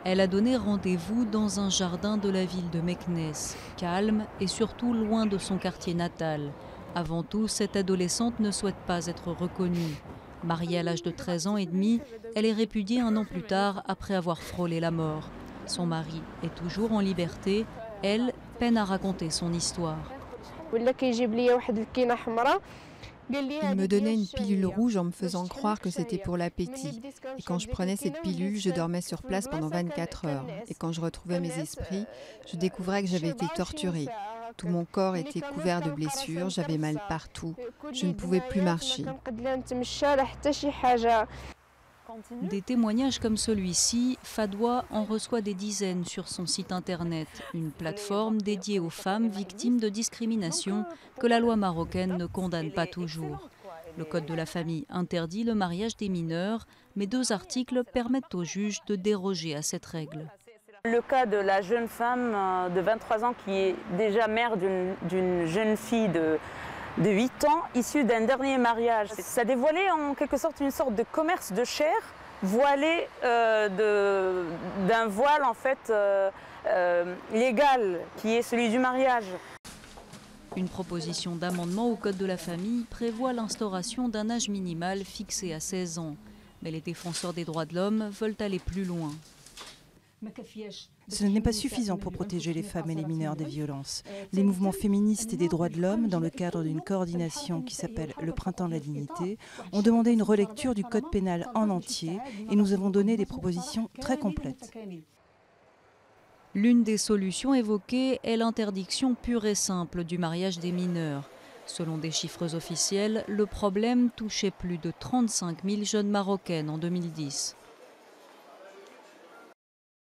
Elle a donné rendez-vous dans un jardin de la ville de Meknès, calme et surtout loin de son quartier natal. Avant tout, cette adolescente ne souhaite pas être reconnue. Mariée à l'âge de 13 ans et demi, elle est répudiée un an plus tard après avoir frôlé la mort. Son mari est toujours en liberté, elle peine à raconter son histoire. Il me donnait une pilule rouge en me faisant croire que c'était pour l'appétit. Et quand je prenais cette pilule, je dormais sur place pendant 24 heures. Et quand je retrouvais mes esprits, je découvrais que j'avais été torturée. Tout mon corps était couvert de blessures, j'avais mal partout. Je ne pouvais plus marcher. Des témoignages comme celui-ci, Fadwa en reçoit des dizaines sur son site internet, une plateforme dédiée aux femmes victimes de discrimination que la loi marocaine ne condamne pas toujours. Le Code de la famille interdit le mariage des mineurs, mais 2 articles permettent aux juges de déroger à cette règle. Le cas de la jeune femme de 23 ans qui est déjà mère d'une jeune fille de 8 ans, issue d'un dernier mariage. Ça dévoilait en quelque sorte une sorte de commerce de chair, voilé d'un voile en fait légal, qui est celui du mariage. Une proposition d'amendement au Code de la famille prévoit l'instauration d'un âge minimal fixé à 16 ans. Mais les défenseurs des droits de l'homme veulent aller plus loin. Ce n'est pas suffisant pour protéger les femmes et les mineurs des violences. Les mouvements féministes et des droits de l'homme, dans le cadre d'une coordination qui s'appelle le Printemps de la Dignité, ont demandé une relecture du code pénal en entier et nous avons donné des propositions très complètes. L'une des solutions évoquées est l'interdiction pure et simple du mariage des mineurs. Selon des chiffres officiels, le problème touchait plus de 35 000 jeunes marocaines en 2010.